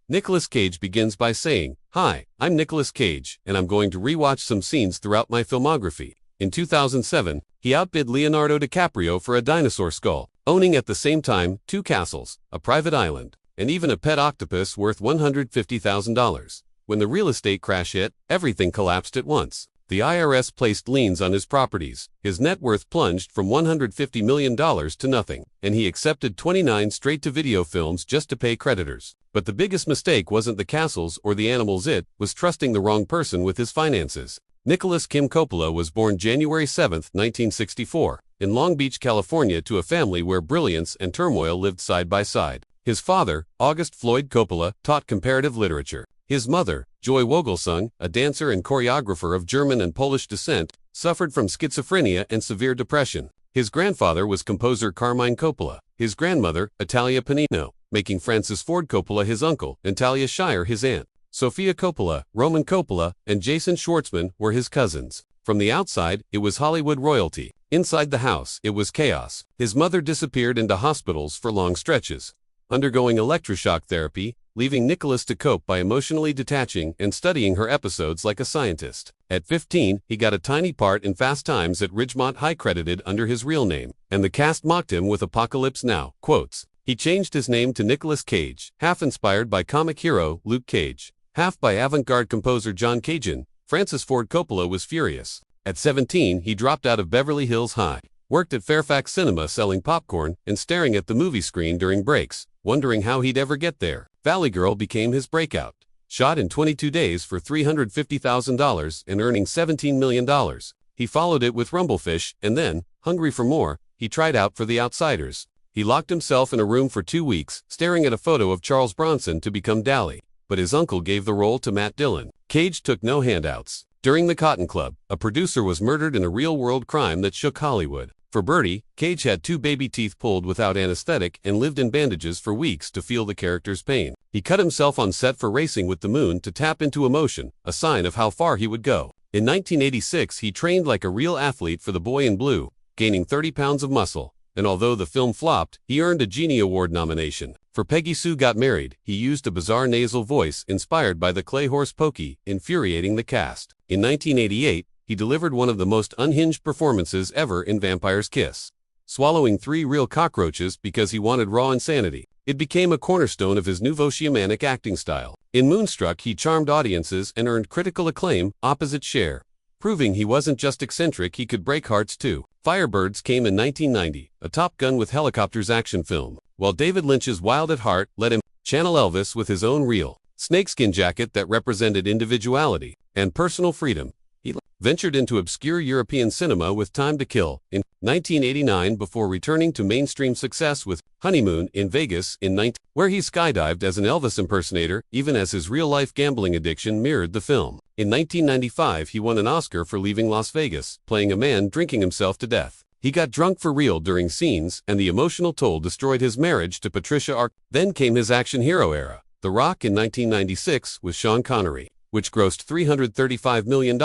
Nicolas Cage begins by saying, "Hi, I'm Nicolas Cage, and I'm going to rewatch some scenes throughout my filmography." In 2007, he outbid Leonardo DiCaprio for a dinosaur skull, owning at the same time 2 castles, a private island, and even a pet octopus worth $150,000. When the real estate crash hit, everything collapsed at once. The IRS placed liens on his properties. His net worth plunged from $150 million to nothing, and he accepted 29 straight-to-video films just to pay creditors. But the biggest mistake wasn't the castles or the animals, it was trusting the wrong person with his finances. Nicholas Kim Coppola was born January 7, 1964, in Long Beach, California, to a family where brilliance and turmoil lived side by side. His father, August Floyd Coppola, taught comparative literature. His mother, Joy Vogelsang, a dancer and choreographer of German and Polish descent, suffered from schizophrenia and severe depression. His grandfather was composer Carmine Coppola. His grandmother, Italia Panino, making Francis Ford Coppola his uncle, and Talia Shire his aunt. Sofia Coppola, Roman Coppola, and Jason Schwartzman were his cousins. From the outside, it was Hollywood royalty. Inside the house, it was chaos. His mother disappeared into hospitals for long stretches, undergoing electroshock therapy, leaving Nicholas to cope by emotionally detaching and studying her episodes like a scientist. At 15, he got a tiny part in Fast Times at Ridgemont High, credited under his real name, and the cast mocked him with Apocalypse Now quotes. He changed his name to Nicolas Cage, half inspired by comic hero Luke Cage, half by avant-garde composer John Cajun. Francis Ford Coppola was furious. At 17, he dropped out of Beverly Hills High, worked at Fairfax Cinema selling popcorn and staring at the movie screen during breaks, wondering how he'd ever get there. Valley Girl became his breakout. Shot in 22 days for $350,000 and earning $17 million. He followed it with Rumblefish, and then, hungry for more, he tried out for The Outsiders. He locked himself in a room for 2 weeks, staring at a photo of Charles Bronson to become Dally. But his uncle gave the role to Matt Dillon. Cage took no handouts. During The Cotton Club, a producer was murdered in a real-world crime that shook Hollywood. For Birdie, Cage had 2 baby teeth pulled without anesthetic and lived in bandages for weeks to feel the character's pain. He cut himself on set for Racing with the Moon to tap into emotion, a sign of how far he would go. In 1986, he trained like a real athlete for The Boy in Blue, gaining 30 pounds of muscle, and although the film flopped, he earned a Genie Award nomination. For Peggy Sue Got Married, he used a bizarre nasal voice inspired by the clay horse Pokey, infuriating the cast. In 1988, he delivered one of the most unhinged performances ever in Vampire's Kiss, swallowing 3 real cockroaches because he wanted raw insanity. It became a cornerstone of his nouveau shamanic acting style. In Moonstruck, he charmed audiences and earned critical acclaim, opposite Cher, proving he wasn't just eccentric, he could break hearts too. Firebirds came in 1990, a Top Gun with helicopters action film, while David Lynch's Wild at Heart let him channel Elvis with his own real snakeskin jacket that represented individuality and personal freedom. He ventured into obscure European cinema with Time to Kill in 1989 before returning to mainstream success with Honeymoon in Vegas in 19, where he skydived as an Elvis impersonator, even as his real-life gambling addiction mirrored the film. In 1995, he won an Oscar for Leaving Las Vegas, playing a man drinking himself to death. He got drunk for real during scenes, and the emotional toll destroyed his marriage to Patricia Arquette. Then came his action hero era, The Rock in 1996 with Sean Connery, which grossed $335 million,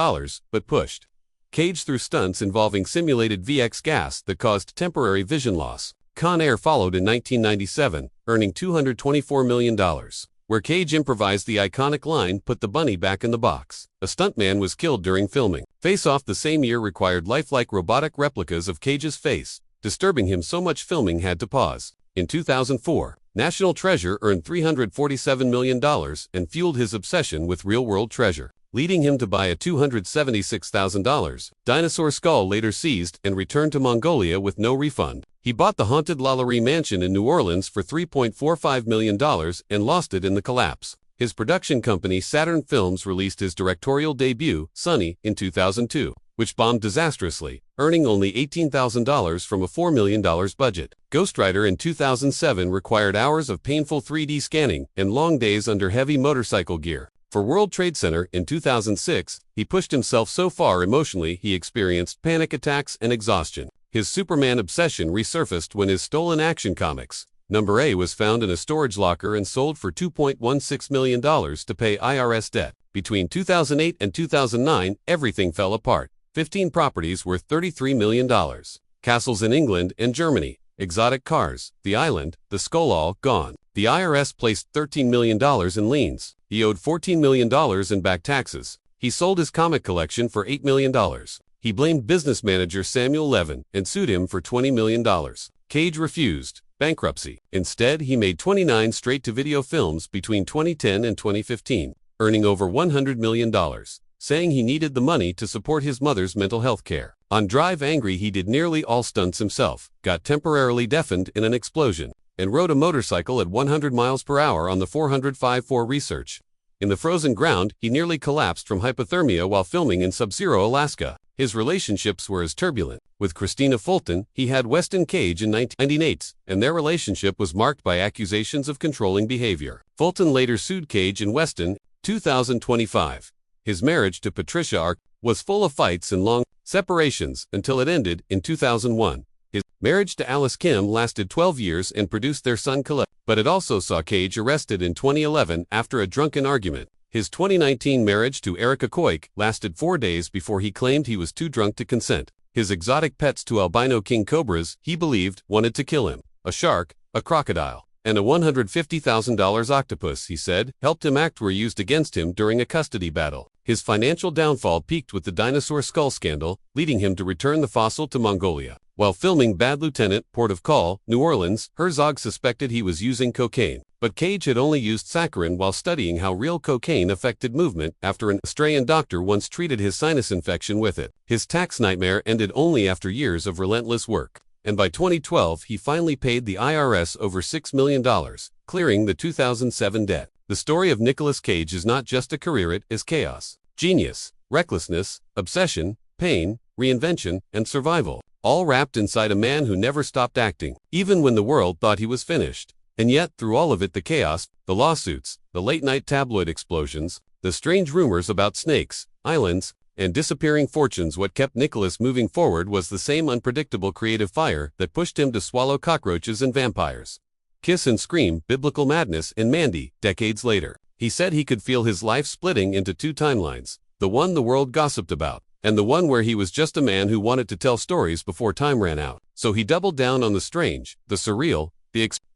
but pushed Cage through stunts involving simulated VX gas that caused temporary vision loss. Con Air followed in 1997, earning $224 million, where Cage improvised the iconic line, "Put the bunny back in the box." A stuntman was killed during filming. Face Off the same year required lifelike robotic replicas of Cage's face, disturbing him so much filming had to pause. In 2004, National Treasure earned $347 million and fueled his obsession with real-world treasure, leading him to buy a $276,000 dinosaur skull later seized and returned to Mongolia with no refund. He bought the haunted Lalaurie Mansion in New Orleans for $3.45 million and lost it in the collapse. His production company Saturn Films released his directorial debut, Sunny, in 2002, which bombed disastrously, earning only $18,000 from a $4 million budget. Ghost Rider in 2007 required hours of painful 3D scanning and long days under heavy motorcycle gear. For World Trade Center in 2006, he pushed himself so far emotionally he experienced panic attacks and exhaustion. His Superman obsession resurfaced when his stolen Action Comics Number A was found in a storage locker and sold for $2.16 million to pay IRS debt. Between 2008 and 2009, everything fell apart. 15 properties worth $33 million. Castles in England and Germany, exotic cars, the island, the skull all gone. The The IRS placed $13 million in liens. He owed $14 million in back taxes. He sold his comic collection for $8 million. He blamed business manager Samuel Levin and sued him for $20 million. Cage refused bankruptcy. Instead, he made 29 straight-to-video films between 2010 and 2015, earning over $100 million, saying he needed the money to support his mother's mental health care. On Drive Angry, he did nearly all stunts himself, got temporarily deafened in an explosion, and rode a motorcycle at 100 miles per hour on the 405-4 research. In the frozen ground, he nearly collapsed from hypothermia while filming in Sub-Zero, Alaska. His relationships were as turbulent. With Christina Fulton, he had Weston Cage in 1998, and their relationship was marked by accusations of controlling behavior. Fulton later sued Cage and Weston, 2025. His marriage to Patricia Arquette was full of fights and long separations until it ended in 2001. His marriage to Alice Kim lasted 12 years and produced their son Khaled, but it also saw Cage arrested in 2011 after a drunken argument. His 2019 marriage to Erica Koik lasted 4 days before he claimed he was too drunk to consent. His exotic pets, two albino king cobras, he believed wanted to kill him. A shark, a crocodile, and a $150,000 octopus, he said, helped him act were used against him during a custody battle. His financial downfall peaked with the dinosaur skull scandal, leading him to return the fossil to Mongolia. While filming Bad Lieutenant, Port of Call, New Orleans, Herzog suspected he was using cocaine. But Cage had only used saccharin while studying how real cocaine affected movement after an Australian doctor once treated his sinus infection with it. His tax nightmare ended only after years of relentless work. And by 2012, he finally paid the IRS over $6 million, clearing the 2007 debt. The story of Nicolas Cage is not just a career, it is chaos, genius, recklessness, obsession, pain, reinvention, and survival, all wrapped inside a man who never stopped acting, even when the world thought he was finished. And yet, through all of it, the chaos, the lawsuits, the late-night tabloid explosions, the strange rumors about snakes, islands, and disappearing fortunes, what kept Nicolas moving forward was the same unpredictable creative fire that pushed him to swallow cockroaches and vampires, Kiss and Scream, Biblical Madness, and Mandy, decades later. He said he could feel his life splitting into two timelines, the one the world gossiped about, and the one where he was just a man who wanted to tell stories before time ran out. So he doubled down on the strange, the surreal,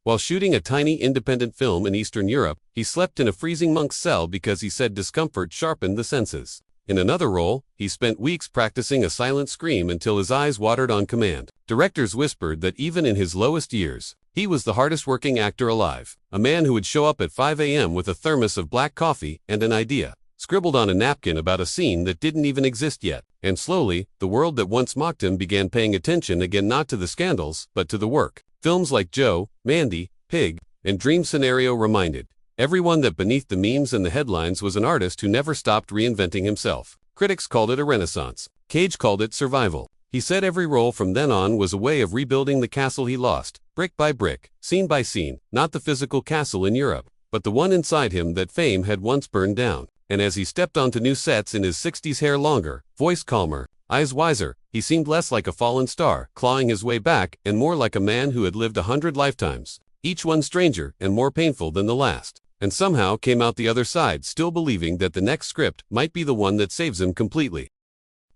while shooting a tiny independent film in Eastern Europe, he slept in a freezing monk's cell because he said discomfort sharpened the senses. In another role, he spent weeks practicing a silent scream until his eyes watered on command. Directors whispered that even in his lowest years, he was the hardest working actor alive, a man who would show up at 5 a.m. with a thermos of black coffee and an idea, scribbled on a napkin about a scene that didn't even exist yet. And slowly, the world that once mocked him began paying attention again, not to the scandals, but to the work. Films like Joe, Mandy, Pig, and Dream Scenario reminded everyone that beneath the memes and the headlines was an artist who never stopped reinventing himself. Critics called it a renaissance. Cage called it survival. He said every role from then on was a way of rebuilding the castle he lost, brick by brick, scene by scene, not the physical castle in Europe, but the one inside him that fame had once burned down. And as he stepped onto new sets in his 60s, hair longer, voice calmer, eyes wiser, he seemed less like a fallen star, clawing his way back, and more like a man who had lived 100 lifetimes, each one stranger and more painful than the last, and somehow came out the other side still believing that the next script might be the one that saves him completely.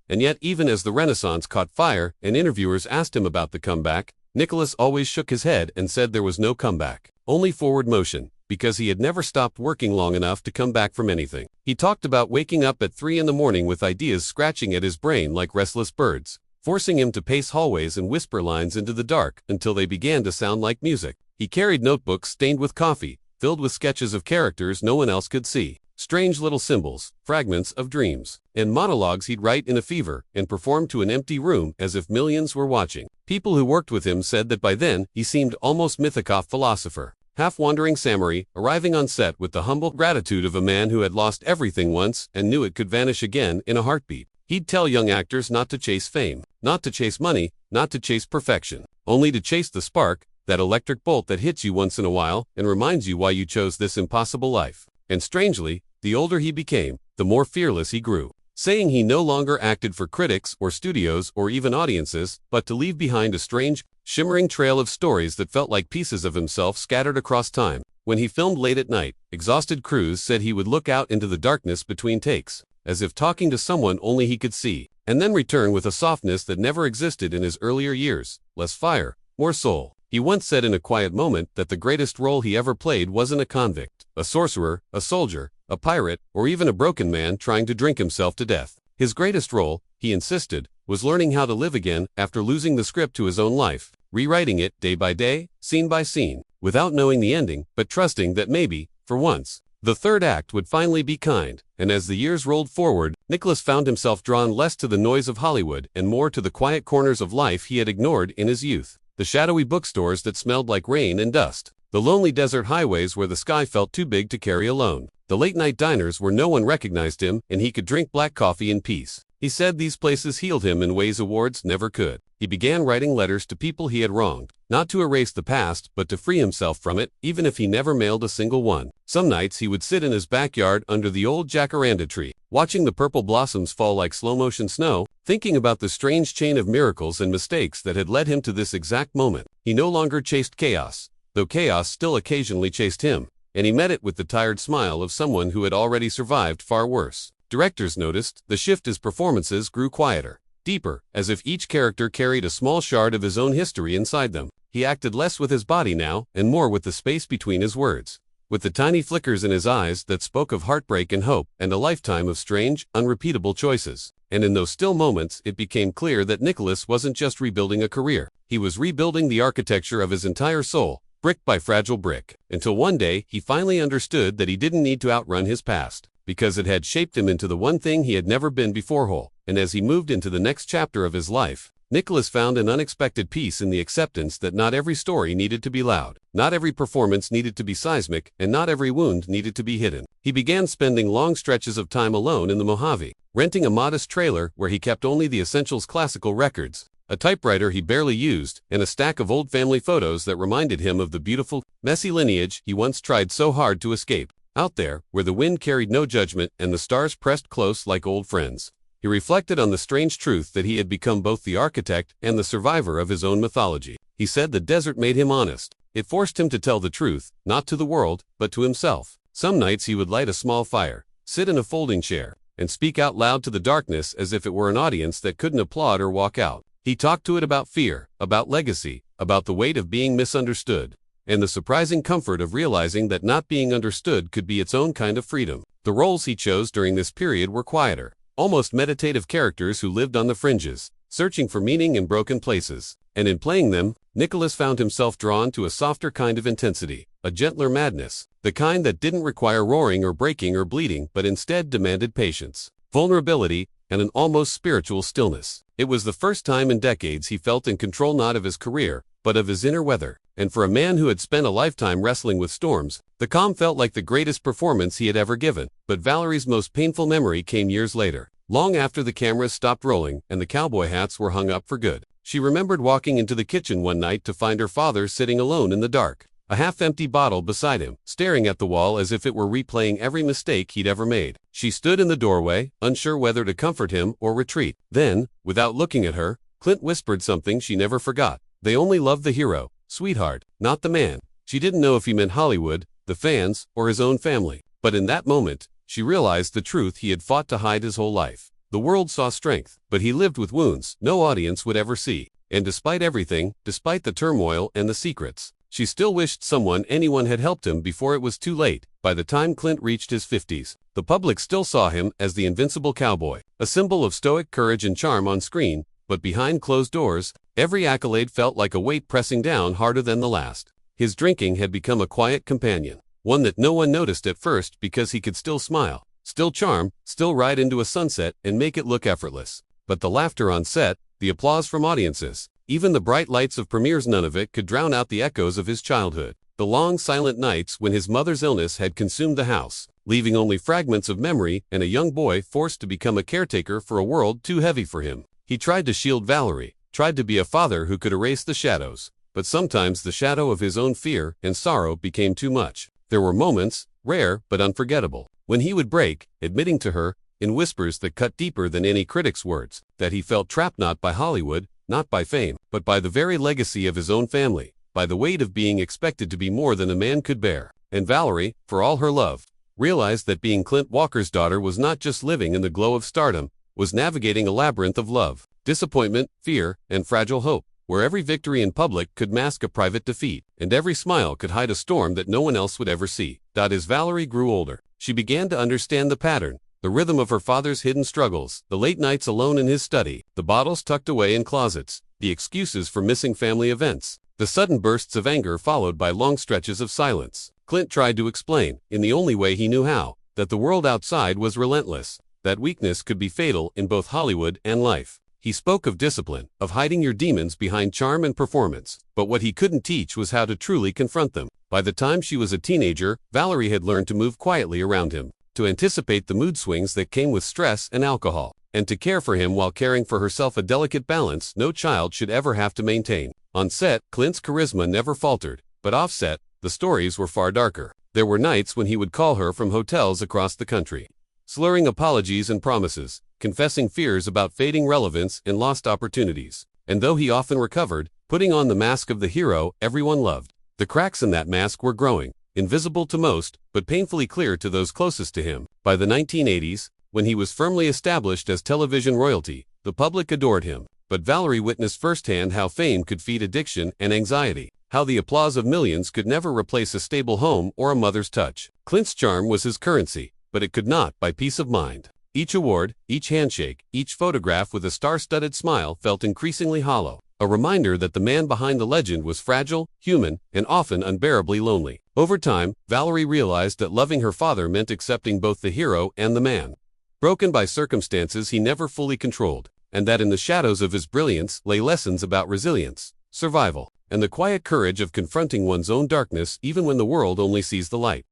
And yet, even as the Renaissance caught fire and interviewers asked him about the comeback, Nicolas always shook his head and said there was no comeback, only forward motion, because he had never stopped working long enough to come back from anything. He talked about waking up at 3 a.m. with ideas scratching at his brain like restless birds, forcing him to pace hallways and whisper lines into the dark until they began to sound like music. He carried notebooks stained with coffee, filled with sketches of characters no one else could see, strange little symbols, fragments of dreams, and monologues he'd write in a fever and perform to an empty room as if millions were watching. People who worked with him said that by then, he seemed almost mythical philosopher, half-wandering samurai, arriving on set with the humble gratitude of a man who had lost everything once and knew it could vanish again in a heartbeat. He'd tell young actors not to chase fame, not to chase money, not to chase perfection, only to chase the spark, that electric bolt that hits you once in a while and reminds you why you chose this impossible life. And strangely, the older he became, the more fearless he grew, saying he no longer acted for critics or studios or even audiences, but to leave behind a strange, shimmering trail of stories that felt like pieces of himself scattered across time. When he filmed late at night, exhausted crews said he would look out into the darkness between takes, as if talking to someone only he could see, and then return with a softness that never existed in his earlier years, less fire, more soul. He once said in a quiet moment that the greatest role he ever played wasn't a convict, a sorcerer, a soldier, a pirate, or even a broken man trying to drink himself to death. His greatest role, he insisted, was learning how to live again after losing the script to his own life, rewriting it day by day, scene by scene, without knowing the ending, but trusting that maybe, for once, the third act would finally be kind. And as the years rolled forward, Nicholas found himself drawn less to the noise of Hollywood and more to the quiet corners of life he had ignored in his youth. The shadowy bookstores that smelled like rain and dust. The lonely desert highways where the sky felt too big to carry alone. The late-night diners where no one recognized him and he could drink black coffee in peace. He said these places healed him in ways awards never could. He began writing letters to people he had wronged, not to erase the past, but to free himself from it, even if he never mailed a single one. Some nights he would sit in his backyard under the old jacaranda tree, watching the purple blossoms fall like slow-motion snow, thinking about the strange chain of miracles and mistakes that had led him to this exact moment. He no longer chased chaos, though chaos still occasionally chased him, and he met it with the tired smile of someone who had already survived far worse. Directors noticed the shift as performances grew quieter, deeper, as if each character carried a small shard of his own history inside them. He acted less with his body now, and more with the space between his words, with the tiny flickers in his eyes that spoke of heartbreak and hope, and a lifetime of strange, unrepeatable choices. And in those still moments, it became clear that Nicholas wasn't just rebuilding a career. He was rebuilding the architecture of his entire soul, brick by fragile brick, until one day he finally understood that he didn't need to outrun his past, because it had shaped him into the one thing he had never been before whole. And as he moved into the next chapter of his life, Nicholas found an unexpected peace in the acceptance that not every story needed to be loud, not every performance needed to be seismic, and not every wound needed to be hidden. He began spending long stretches of time alone in the Mojave, renting a modest trailer where he kept only the essentials: classical records, a typewriter he barely used, and a stack of old family photos that reminded him of the beautiful, messy lineage he once tried so hard to escape. Out there, where the wind carried no judgment and the stars pressed close like old friends, he reflected on the strange truth that he had become both the architect and the survivor of his own mythology. He said the desert made him honest. It forced him to tell the truth, not to the world, but to himself. Some nights he would light a small fire, sit in a folding chair, and speak out loud to the darkness as if it were an audience that couldn't applaud or walk out. He talked to it about fear, about legacy, about the weight of being misunderstood, and the surprising comfort of realizing that not being understood could be its own kind of freedom. The roles he chose during this period were quieter, almost meditative characters who lived on the fringes, searching for meaning in broken places. And in playing them, Nicholas found himself drawn to a softer kind of intensity, a gentler madness, the kind that didn't require roaring or breaking or bleeding, but instead demanded patience, vulnerability, and an almost spiritual stillness. It was the first time in decades he felt in control not of his career, but of his inner weather. And for a man who had spent a lifetime wrestling with storms, the calm felt like the greatest performance he had ever given. But Valerie's most painful memory came years later, long after the cameras stopped rolling and the cowboy hats were hung up for good. She remembered walking into the kitchen one night to find her father sitting alone in the dark, a half-empty bottle beside him, staring at the wall as if it were replaying every mistake he'd ever made. She stood in the doorway, unsure whether to comfort him or retreat. Then, without looking at her, Clint whispered something she never forgot. They only love the hero, sweetheart, not the man. She didn't know if he meant Hollywood, the fans, or his own family. But in that moment, she realized the truth he had fought to hide his whole life. The world saw strength, but he lived with wounds no audience would ever see. And despite everything, despite the turmoil and the secrets, she still wished anyone had helped him before it was too late. By the time Clint reached his 50s, the public still saw him as the invincible cowboy, a symbol of stoic courage and charm on screen, but behind closed doors, every accolade felt like a weight pressing down harder than the last. His drinking had become a quiet companion, one that no one noticed at first because he could still smile, still charm, still ride into a sunset and make it look effortless. But the laughter on set, the applause from audiences, even the bright lights of premieres, none of it could drown out the echoes of his childhood. The long silent nights when his mother's illness had consumed the house, leaving only fragments of memory and a young boy forced to become a caretaker for a world too heavy for him. He tried to shield Valerie, tried to be a father who could erase the shadows, but sometimes the shadow of his own fear and sorrow became too much. There were moments, rare but unforgettable, when he would break, admitting to her, in whispers that cut deeper than any critic's words, that he felt trapped not by Hollywood, not by fame, but by the very legacy of his own family, by the weight of being expected to be more than a man could bear. And Valerie, for all her love, realized that being Clint Walker's daughter was not just living in the glow of stardom, was navigating a labyrinth of love, disappointment, fear, and fragile hope. where every victory in public could mask a private defeat, and every smile could hide a storm that no one else would ever see. As Valerie grew older, she began to understand the pattern, the rhythm of her father's hidden struggles, the late nights alone in his study, the bottles tucked away in closets, the excuses for missing family events, the sudden bursts of anger followed by long stretches of silence. Clint tried to explain, in the only way he knew how, that the world outside was relentless, that weakness could be fatal in both Hollywood and life. He spoke of discipline, of hiding your demons behind charm and performance, but what he couldn't teach was how to truly confront them. By the time she was a teenager, Valerie had learned to move quietly around him, to anticipate the mood swings that came with stress and alcohol, and to care for him while caring for herself, a delicate balance no child should ever have to maintain. On set, Clint's charisma never faltered, but off-set, the stories were far darker. There were nights when he would call her from hotels across the country, slurring apologies and promises, confessing fears about fading relevance and lost opportunities. And though he often recovered, putting on the mask of the hero everyone loved, the cracks in that mask were growing, invisible to most, but painfully clear to those closest to him. By the 1980s, when he was firmly established as television royalty, the public adored him. But Valerie witnessed firsthand how fame could feed addiction and anxiety, how the applause of millions could never replace a stable home or a mother's touch. Clint's charm was his currency, but it could not buy peace of mind. Each award, each handshake, each photograph with a star-studded smile felt increasingly hollow, a reminder that the man behind the legend was fragile, human, and often unbearably lonely. Over time, Valerie realized that loving her father meant accepting both the hero and the man, broken by circumstances he never fully controlled, and that in the shadows of his brilliance lay lessons about resilience, survival, and the quiet courage of confronting one's own darkness even when the world only sees the light.